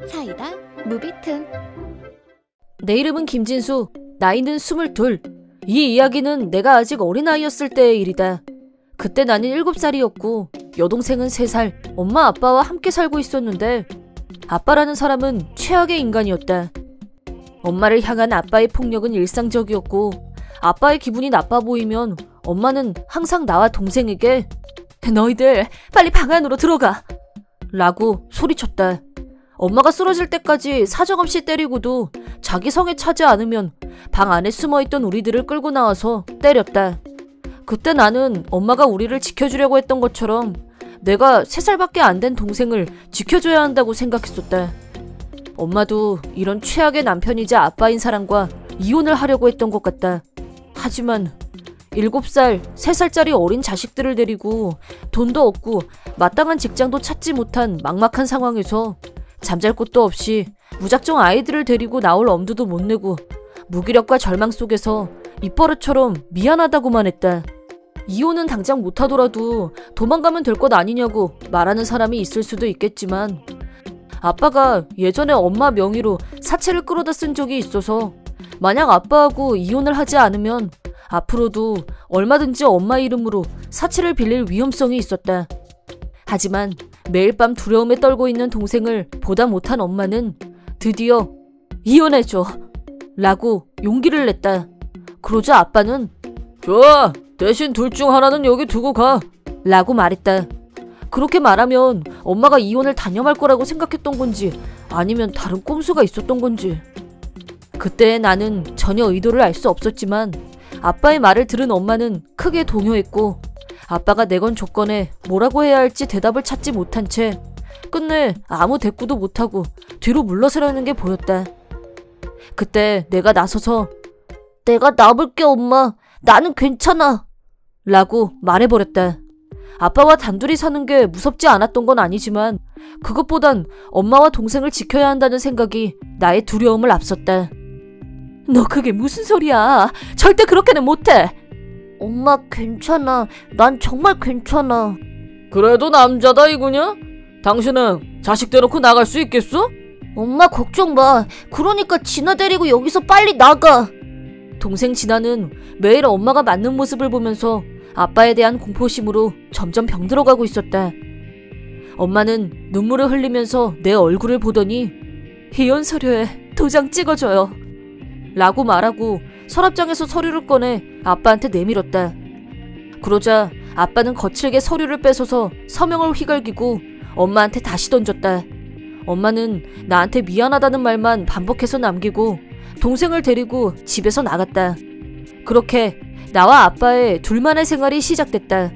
사이다 무비튼. 내 이름은 김진수, 나이는 22. 이 이야기는 내가 아직 어린아이였을 때의 일이다. 그때 나는 7살이었고 여동생은 3살, 엄마 아빠와 함께 살고 있었는데 아빠라는 사람은 최악의 인간이었다. 엄마를 향한 아빠의 폭력은 일상적이었고 아빠의 기분이 나빠 보이면 엄마는 항상 나와 동생에게 "너희들 빨리 방 안으로 들어가" 라고 소리쳤다. 엄마가 쓰러질 때까지 사정없이 때리고도 자기 성에 차지 않으면 방 안에 숨어있던 우리들을 끌고 나와서 때렸다. 그때 나는 엄마가 우리를 지켜주려고 했던 것처럼 내가 3살밖에 안 된 동생을 지켜줘야 한다고 생각했었다. 엄마도 이런 최악의 남편이자 아빠인 사람과 이혼을 하려고 했던 것 같다. 하지만 7살, 3살짜리 어린 자식들을 데리고 돈도 없고 마땅한 직장도 찾지 못한 막막한 상황에서 잠잘 곳도 없이 무작정 아이들을 데리고 나올 엄두도 못 내고 무기력과 절망 속에서 입버릇처럼 미안하다고만 했다. 이혼은 당장 못하더라도 도망가면 될 것 아니냐고 말하는 사람이 있을 수도 있겠지만 아빠가 예전에 엄마 명의로 사채를 끌어다 쓴 적이 있어서 만약 아빠하고 이혼을 하지 않으면 앞으로도 얼마든지 엄마 이름으로 사채를 빌릴 위험성이 있었다. 하지만 매일 밤 두려움에 떨고 있는 동생을 보다 못한 엄마는 드디어 "이혼해줘" 라고 용기를 냈다. 그러자 아빠는 "좋아, 대신 둘 중 하나는 여기 두고 가" 라고 말했다. 그렇게 말하면 엄마가 이혼을 단념할 거라고 생각했던 건지 아니면 다른 꼼수가 있었던 건지. 그때 나는 전혀 의도를 알 수 없었지만 아빠의 말을 들은 엄마는 크게 동요했고 아빠가 내건 조건에 뭐라고 해야 할지 대답을 찾지 못한 채 끝내 아무 대꾸도 못하고 뒤로 물러서려는 게 보였다. 그때 내가 나서서 "내가 남을게 엄마. 나는 괜찮아" 라고 말해버렸다. 아빠와 단둘이 사는 게 무섭지 않았던 건 아니지만 그것보단 엄마와 동생을 지켜야 한다는 생각이 나의 두려움을 앞섰다. "너 그게 무슨 소리야. 절대 그렇게는 못해." "엄마 괜찮아. 난 정말 괜찮아." "그래도 남자다 이거냐? 당신은 자식 대놓고 나갈 수 있겠어?" "엄마 걱정 마. 그러니까 진아 데리고 여기서 빨리 나가." 동생 진아는 매일 엄마가 맞는 모습을 보면서 아빠에 대한 공포심으로 점점 병들어가고 있었다. 엄마는 눈물을 흘리면서 내 얼굴을 보더니 "이혼 서류에 도장 찍어줘요" 라고 말하고 서랍장에서 서류를 꺼내 아빠한테 내밀었다. 그러자 아빠는 거칠게 서류를 뺏어서 서명을 휘갈기고 엄마한테 다시 던졌다. 엄마는 나한테 미안하다는 말만 반복해서 남기고 동생을 데리고 집에서 나갔다. 그렇게 나와 아빠의 둘만의 생활이 시작됐다.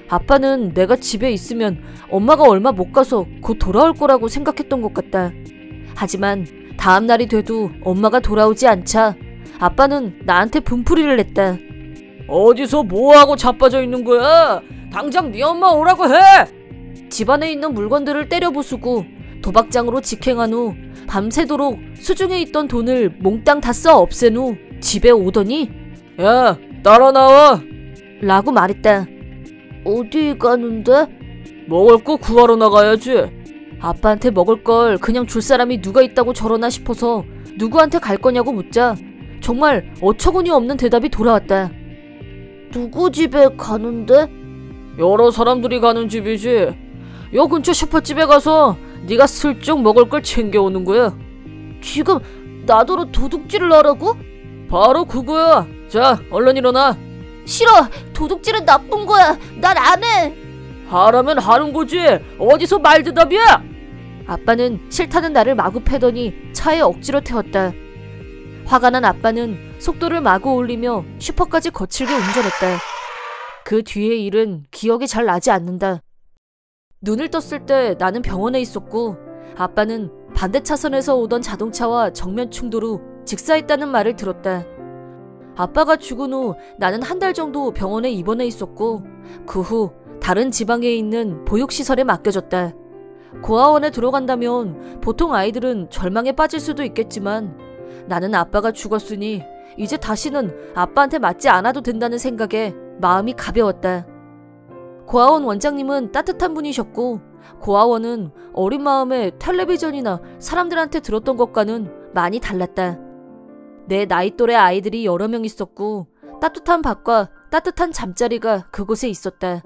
아빠는 내가 집에 있으면 엄마가 얼마 못 가서 곧 돌아올 거라고 생각했던 것 같다. 하지만 다음 날이 돼도 엄마가 돌아오지 않자 아빠는 나한테 분풀이를 냈다. "어디서 뭐하고 자빠져 있는 거야? 당장 네 엄마 오라고 해!" 집안에 있는 물건들을 때려 부수고 도박장으로 직행한 후 밤새도록 수중에 있던 돈을 몽땅 다 써 없앤 후 집에 오더니 "야, 따라 나와" 라고 말했다. "어디 가는데?" "먹을 거 구하러 나가야지." 아빠한테 먹을 걸 그냥 줄 사람이 누가 있다고 저러나 싶어서 누구한테 갈 거냐고 묻자 정말 어처구니 없는 대답이 돌아왔다. "누구 집에 가는데?" "여러 사람들이 가는 집이지. 요 근처 슈퍼집에 가서 네가 슬쩍 먹을 걸 챙겨오는 거야." "지금 나더러 도둑질을 하라고?" "바로 그거야. 자, 얼른 일어나." "싫어. 도둑질은 나쁜 거야. 난 안 해." "하라면 하는 거지. 어디서 말대답이야?" 아빠는 싫다는 나를 마구 패더니 차에 억지로 태웠다. 화가 난 아빠는 속도를 마구 올리며 슈퍼까지 거칠게 운전했다. 그 뒤의 일은 기억이 잘 나지 않는다. 눈을 떴을 때 나는 병원에 있었고 아빠는 반대 차선에서 오던 자동차와 정면 충돌 후 직사했다는 말을 들었다. 아빠가 죽은 후 나는 한 달 정도 병원에 입원해 있었고 그 후 다른 지방에 있는 보육시설에 맡겨졌다. 고아원에 들어간다면 보통 아이들은 절망에 빠질 수도 있겠지만 나는 아빠가 죽었으니 이제 다시는 아빠한테 맞지 않아도 된다는 생각에 마음이 가벼웠다. 고아원 원장님은 따뜻한 분이셨고 고아원은 어린 마음에 텔레비전이나 사람들한테 들었던 것과는 많이 달랐다. 내 나이 또래 아이들이 여러 명 있었고 따뜻한 밥과 따뜻한 잠자리가 그곳에 있었다.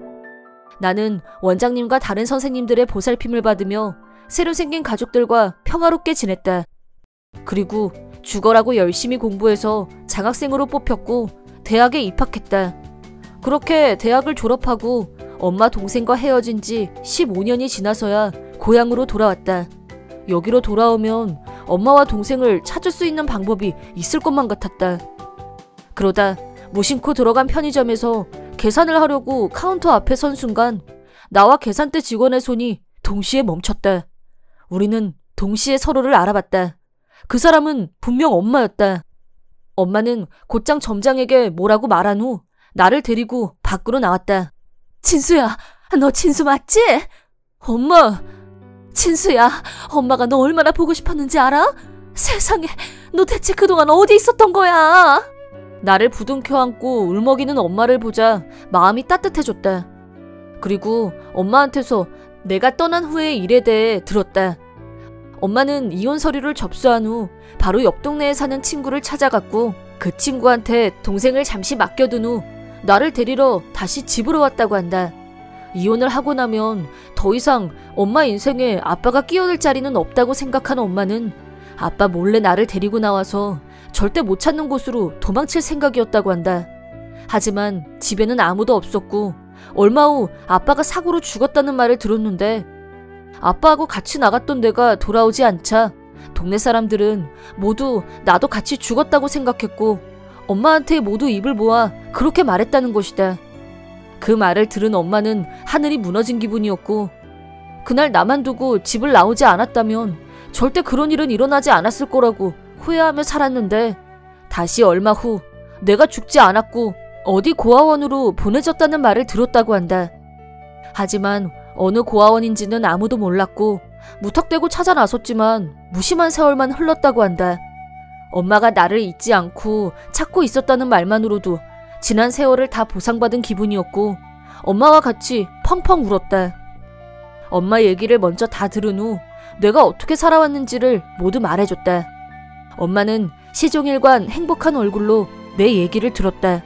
나는 원장님과 다른 선생님들의 보살핌을 받으며 새로 생긴 가족들과 평화롭게 지냈다. 그리고 죽어라고 열심히 공부해서 장학생으로 뽑혔고 대학에 입학했다. 그렇게 대학을 졸업하고 엄마 동생과 헤어진 지 15년이 지나서야 고향으로 돌아왔다. 여기로 돌아오면 엄마와 동생을 찾을 수 있는 방법이 있을 것만 같았다. 그러다 무심코 들어간 편의점에서 계산을 하려고 카운터 앞에 선 순간 나와 계산대 직원의 손이 동시에 멈췄다. 우리는 동시에 서로를 알아봤다. 그 사람은 분명 엄마였다. 엄마는 곧장 점장에게 뭐라고 말한 후 나를 데리고 밖으로 나왔다. 진수야, 너 진수 맞지? 엄마! 진수야, 엄마가 너 얼마나 보고 싶었는지 알아? 세상에, 너 대체 그동안 어디 있었던 거야? 나를 부둥켜 안고 울먹이는 엄마를 보자 마음이 따뜻해졌다. 그리고 엄마한테서 내가 떠난 후의 일에 대해 들었다. 엄마는 이혼 서류를 접수한 후 바로 옆 동네에 사는 친구를 찾아갔고 그 친구한테 동생을 잠시 맡겨둔 후 나를 데리러 다시 집으로 왔다고 한다. 이혼을 하고 나면 더 이상 엄마 인생에 아빠가 끼어들 자리는 없다고 생각한 엄마는 아빠 몰래 나를 데리고 나와서 절대 못 찾는 곳으로 도망칠 생각이었다고 한다. 하지만 집에는 아무도 없었고 얼마 후 아빠가 사고로 죽었다는 말을 들었는데 아빠하고 같이 나갔던 내가 돌아오지 않자 동네 사람들은 모두 나도 같이 죽었다고 생각했고 엄마한테 모두 입을 모아 그렇게 말했다는 것이다. 그 말을 들은 엄마는 하늘이 무너진 기분이었고 그날 나만 두고 집을 나오지 않았다면 절대 그런 일은 일어나지 않았을 거라고 후회하며 살았는데 다시 얼마 후 내가 죽지 않았고 어디 고아원으로 보내졌다는 말을 들었다고 한다. 하지만 어느 고아원인지는 아무도 몰랐고 무턱대고 찾아 나섰지만 무심한 세월만 흘렀다고 한다. 엄마가 나를 잊지 않고 찾고 있었다는 말만으로도 지난 세월을 다 보상받은 기분이었고 엄마와 같이 펑펑 울었다. 엄마 얘기를 먼저 다 들은 후 내가 어떻게 살아왔는지를 모두 말해줬다. 엄마는 시종일관 행복한 얼굴로 내 얘기를 들었다.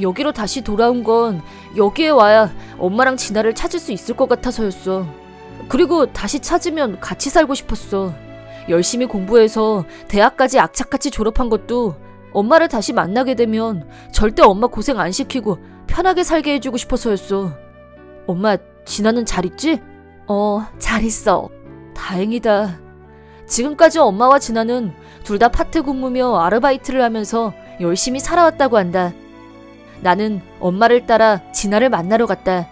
여기로 다시 돌아온 건 여기에 와야 엄마랑 진아를 찾을 수 있을 것 같아서였어. 그리고 다시 찾으면 같이 살고 싶었어. 열심히 공부해서 대학까지 악착같이 졸업한 것도 엄마를 다시 만나게 되면 절대 엄마 고생 안 시키고 편하게 살게 해주고 싶어서였어. 엄마, 진아는 잘 있지? 잘 있어. 다행이다. 지금까지 엄마와 진아는 둘 다 파트 근무며 아르바이트를 하면서 열심히 살아왔다고 한다. 나는 엄마를 따라 진아를 만나러 갔다.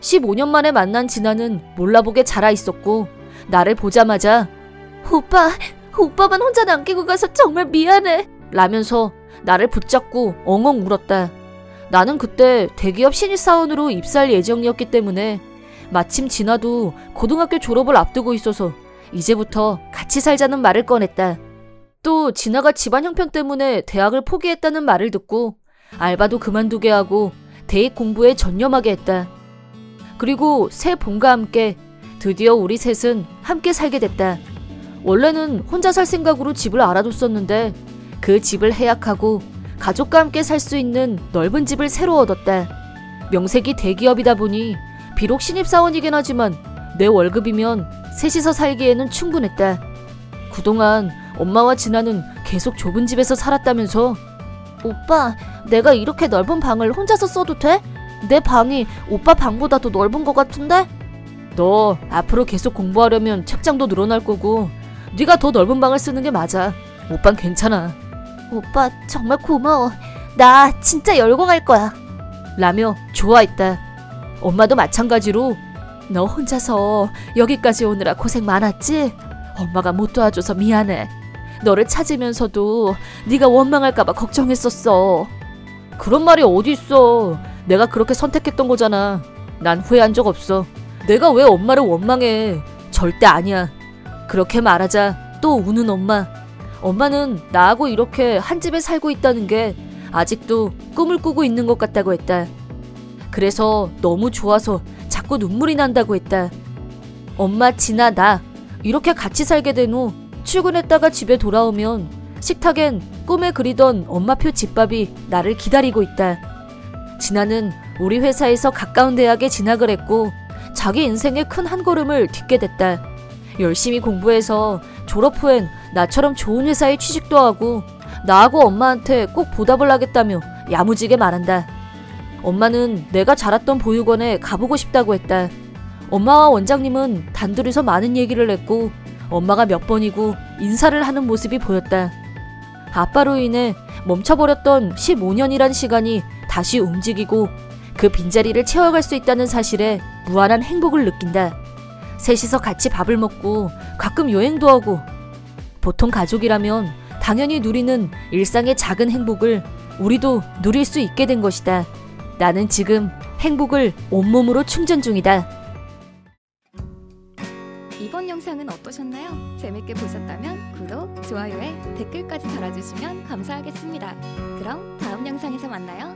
15년 만에 만난 진아는 몰라보게 자라 있었고 나를 보자마자 오빠만 혼자 남기고 가서 정말 미안해 라면서 나를 붙잡고 엉엉 울었다. 나는 그때 대기업 신입사원으로 입사할 예정이었기 때문에 마침 진아도 고등학교 졸업을 앞두고 있어서 이제부터 같이 살자는 말을 꺼냈다. 또 진아가 집안 형편 때문에 대학을 포기했다는 말을 듣고 알바도 그만두게 하고 대입 공부에 전념하게 했다. 그리고 새 봄과 함께 드디어 우리 셋은 함께 살게 됐다. 원래는 혼자 살 생각으로 집을 알아뒀었는데 그 집을 해약하고 가족과 함께 살 수 있는 넓은 집을 새로 얻었다. 명색이 대기업이다 보니 비록 신입사원이긴 하지만 내 월급이면 셋이서 살기에는 충분했다. 그동안 엄마와 진아는 계속 좁은 집에서 살았다면서. 오빠, 내가 이렇게 넓은 방을 혼자서 써도 돼? 내 방이 오빠 방보다 더 넓은 것 같은데? 너 앞으로 계속 공부하려면 책장도 늘어날 거고 네가 더 넓은 방을 쓰는 게 맞아. 오빤 괜찮아. 오빠 정말 고마워. 나 진짜 열공할 거야. 라며 좋아했다. 엄마도 마찬가지로 너 혼자서 여기까지 오느라 고생 많았지? 엄마가 못 도와줘서 미안해. 너를 찾으면서도 네가 원망할까봐 걱정했었어. 그런 말이 어딨어. 내가 그렇게 선택했던 거잖아. 난 후회한 적 없어. 내가 왜 엄마를 원망해. 절대 아니야. 그렇게 말하자 또 우는 엄마. 엄마는 나하고 이렇게 한 집에 살고 있다는 게 아직도 꿈을 꾸고 있는 것 같다고 했다. 그래서 너무 좋아서 자꾸 눈물이 난다고 했다. 엄마, 진아, 나 이렇게 같이 살게 된 후 출근했다가 집에 돌아오면 식탁엔 꿈에 그리던 엄마표 집밥이 나를 기다리고 있다. 진아는 우리 회사에서 가까운 대학에 진학을 했고 자기 인생의 큰 한 걸음을 딛게 됐다. 열심히 공부해서 졸업 후엔 나처럼 좋은 회사에 취직도 하고 나하고 엄마한테 꼭 보답을 하겠다며 야무지게 말한다. 엄마는 내가 자랐던 보육원에 가보고 싶다고 했다. 엄마와 원장님은 단둘이서 많은 얘기를 했고 엄마가 몇 번이고 인사를 하는 모습이 보였다. 아빠로 인해 멈춰버렸던 15년이란 시간이 다시 움직이고 그 빈자리를 채워갈 수 있다는 사실에 무한한 행복을 느낀다. 셋이서 같이 밥을 먹고 가끔 여행도 하고 보통 가족이라면 당연히 누리는 일상의 작은 행복을 우리도 누릴 수 있게 된 것이다. 나는 지금 행복을 온몸으로 충전 중이다. 이번 영상은 어떠셨나요? 재밌게 보셨다면 구독, 좋아요에 댓글까지 달아주시면 감사하겠습니다. 그럼 다음 영상에서 만나요.